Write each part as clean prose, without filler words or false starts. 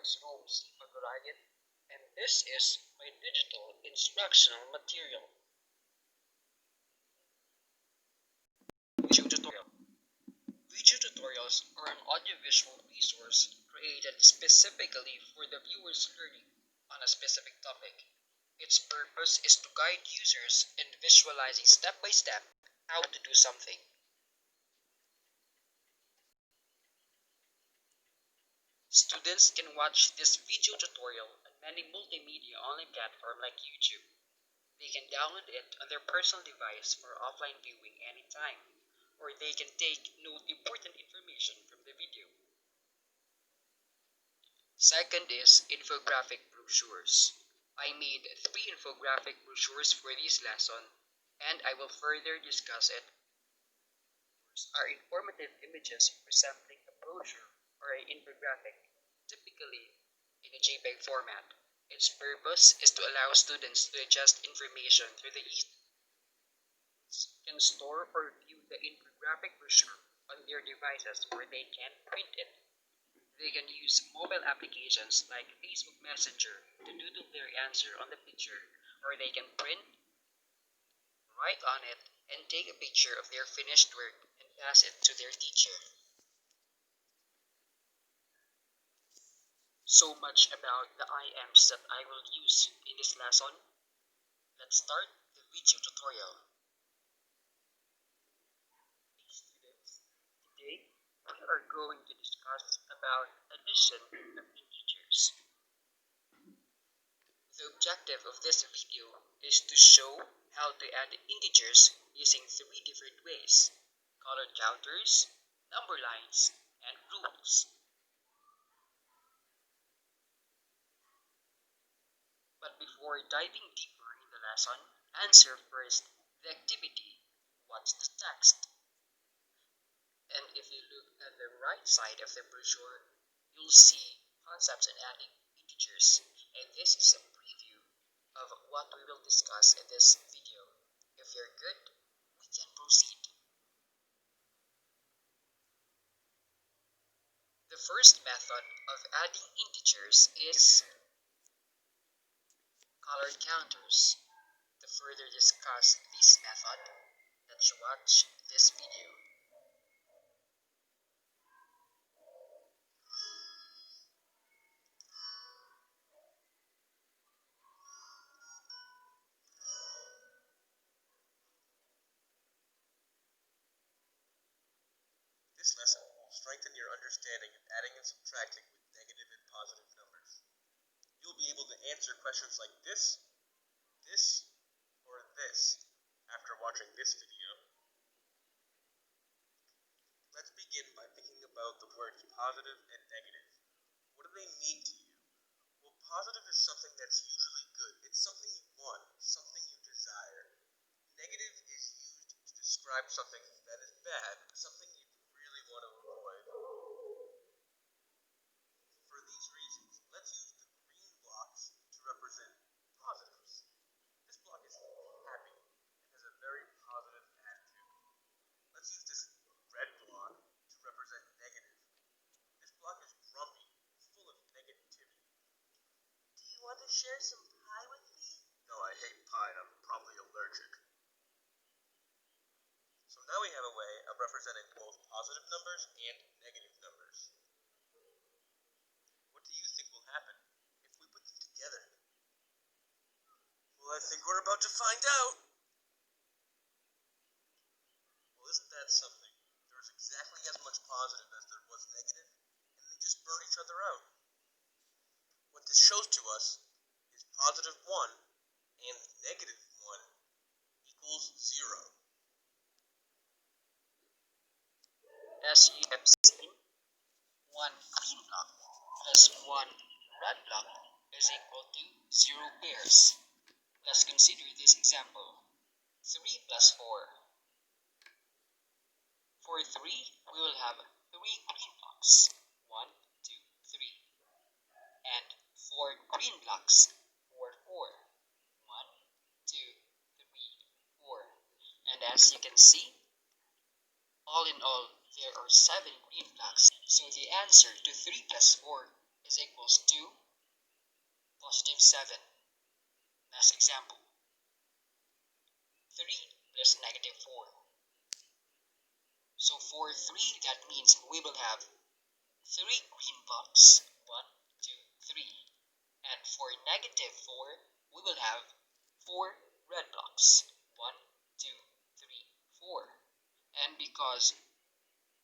everyone's homes pag-riot, and this is my digital instructional material. Video tutorial. Video tutorials are an audiovisual resource created specifically for the viewer's learning on a specific topic. Its purpose is to guide users in visualizing step by step how to do something. Students can watch this video tutorial on many multimedia online platforms like YouTube. They can download it on their personal device for offline viewing anytime, or they can take note important information from the video. Second is infographic brochures. I made 3 infographic brochures for this lesson, and I will further discuss it. Are informative images resembling a brochure or an infographic, typically in a JPEG format. Its purpose is to allow students to adjust information through the ease. Can store or view the infographic brochure on their devices where they can print it. They can use mobile applications like Facebook Messenger to doodle their answer on the picture, or they can print, write on it, and take a picture of their finished work and pass it to their teacher. So much about the IMs that I will use in this lesson. Let's start the video tutorial. Hey students, today we are going to discuss about addition of integers. The objective of this video is to show how to add integers using 3 different ways: colored counters, number lines, and rules. But before diving deeper in the lesson, answer first the activity. What's the text? And if you look at the right side of the brochure, you'll see concepts in adding integers. And this is a preview of what we will discuss in this video. If you're good, we can proceed. The first method of adding integers is colored counters. To further discuss this method, let's watch this video. This lesson will strengthen your understanding of adding and subtracting with negative and positive numbers. You'll be able to answer questions like this, or this after watching this video. Let's begin by thinking about the words positive and negative. What do they mean to you? Well, positive is something that's usually good. It's something you want, something you desire. Negative is used to describe something that is bad, something you really want to avoid. For these reasons, let's use the green blocks to represent positives. This block is happy and has a very positive attitude. Let's use this red block to represent negative. This block is grumpy, full of negativity. Do you want to share some pie with me? No, I hate pie and I'm probably allergic. So now we have a way of representing both positive numbers and negative numbers. What do you think will happen if we put them together? Well, I think we're about to find out. Well, isn't that something? There's exactly as much positive as there was negative, and they just burn each other out. What this shows to us is positive 1 and negative 1 equals 0. As you have seen, 1 green block plus 1 red block is equal to 0 pairs. Let's consider this example. 3 plus 4. For 3, we will have 3 green blocks. 1, 2, 3. And 4 green blocks for 4. 1, 2, 3, 4. And as you can see, all in all, there are 7 green blocks. So the answer to 3 plus 4 is equals to positive 7. Last example. 3 plus negative 4. So for 3, that means we will have 3 green blocks. 1, 2, 3. And for negative 4, we will have 4 red blocks. 1, 2, 3, 4. And because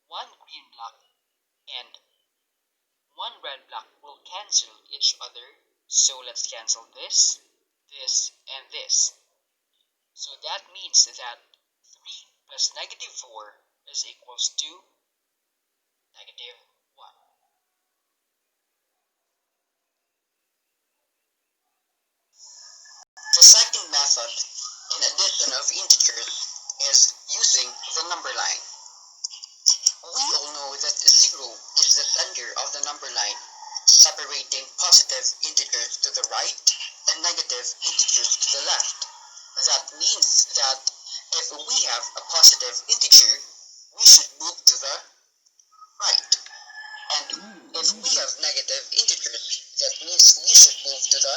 one green block and one red block will cancel each other, so let's cancel this, this, and this. So that means that 3 plus negative 4 is equals to negative 1. The second method in addition of integers is using the number line. We all know that 0 is the center of the number line, separating positive integers to the right and negative integers to the left. That means that if we have a positive integer, we should move to the right. And if we have negative integers, that means we should move to the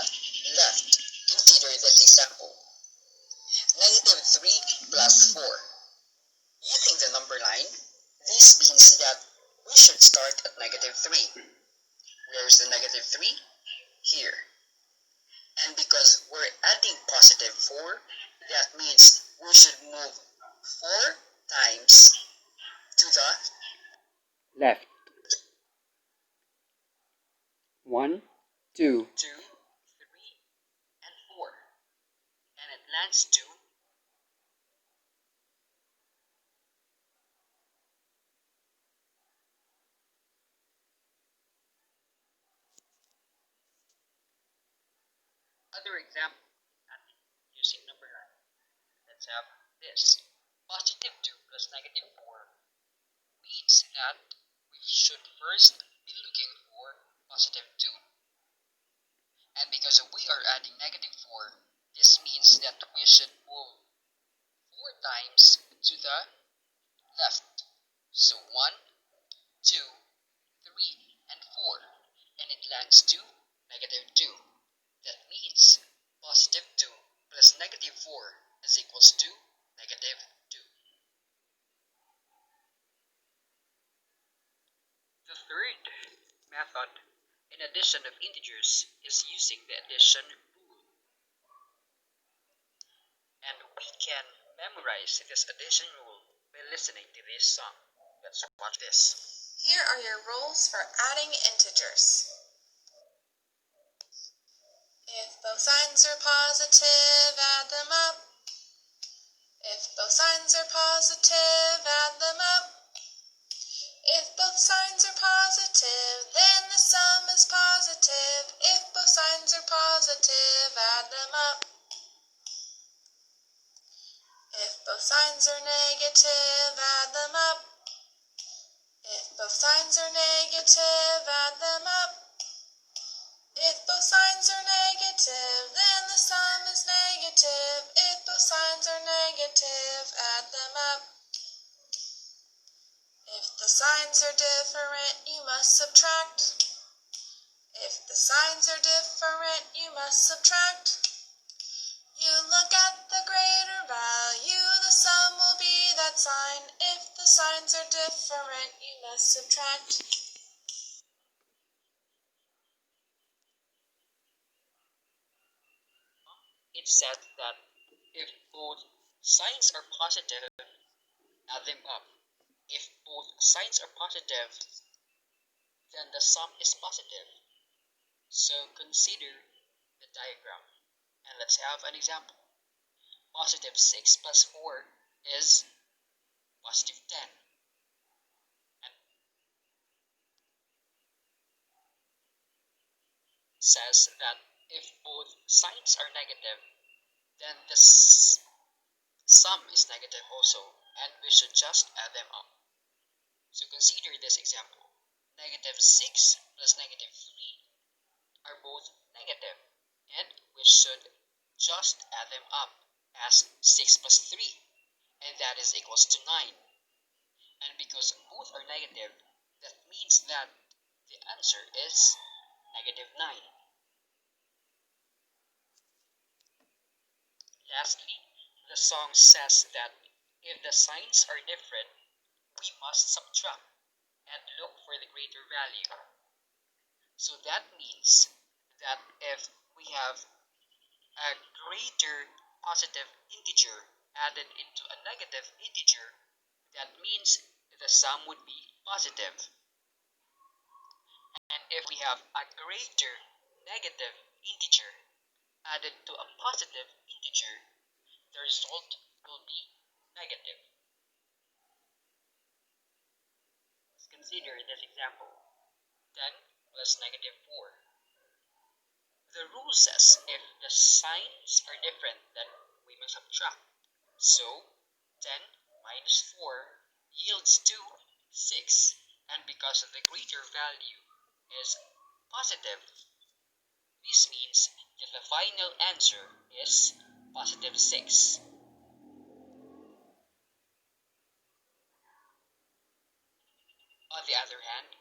left. Consider this example. Negative 3 plus 4. Using the number line, this means that we should start at negative 3. Where is the negative 3? Here. And because we're adding positive 4, that means we should move 4 times to the left. 1, 2, 3, and 4. And it lands to other example using number line. Let's have this. Positive 2 plus negative 4 means that we should first be looking for positive 2. And because we are adding negative 4, this means that we should move 4 times to the left. So 1, 2, 3, and 4. And it lands to negative 2. That means positive 2 plus negative 4 is equals to negative 2. The third method in addition of integers is using the addition rule. And we can memorize this addition rule by listening to this song. Let's watch this. Here are your rules for adding integers. If both signs are positive, add them up. If both signs are positive, add them up. If both signs are positive, then the sum is positive. If both signs are positive, add them up. If both signs are negative, add them up. If both signs are negative, add them up. If both signs are negative, then the sum is negative. If both signs are negative, add them up. If the signs are different, you must subtract. If the signs are different, you must subtract. You look at the greater value, the sum will be that sign. If the signs are different, you must subtract. It said that if both signs are positive, add them up. If both signs are positive, then the sum is positive. So consider the diagram. And let's have an example. Positive 6 plus 4 is positive 10. And says that if both signs are negative, then the sum is negative also, and we should just add them up. So consider this example. Negative 6 plus negative 3 are both negative, and we should just add them up as 6 plus 3, and that is equals to 9. And because both are negative, that means that the answer is -9. Lastly, the song says that if the signs are different, we must subtract and look for the greater value. So that means that if we have a greater positive integer added into a negative integer, that means the sum would be positive. And if we have a greater negative integer added to a positive integer, the result will be negative. Let's consider this example. 10 plus -4. The rule says if the signs are different, then we must subtract. So 10 minus 4 yields to 6. And because the greater value is positive, this means that the final answer is positive 6. On the other hand,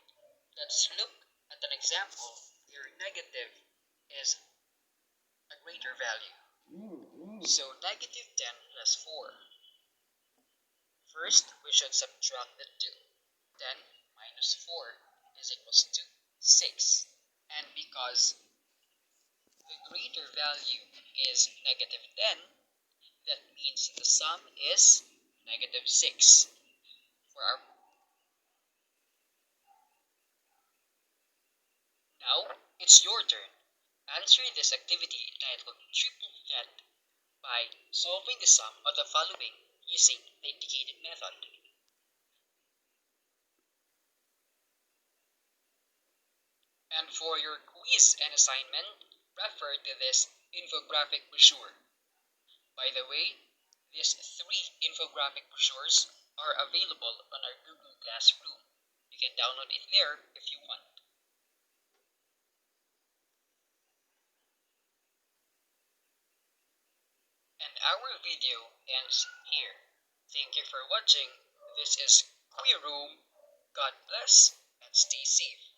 let's look at an example where negative is a greater value. So negative 10 plus 4. First, we should subtract the 2. 10 minus 4 is equals to 6. And because the greater value is negative 10, that means the sum is negative 6. Now, it's your turn. Answer this activity entitled Triple Threat by solving the sum of the following using the indicated method. And for your quiz and assignment, refer to this infographic brochure. By the way, these 3 infographic brochures are available on our Google Classroom. You can download it there if you want. And our video ends here. Thank you for watching. This is Queer Room. God bless and stay safe.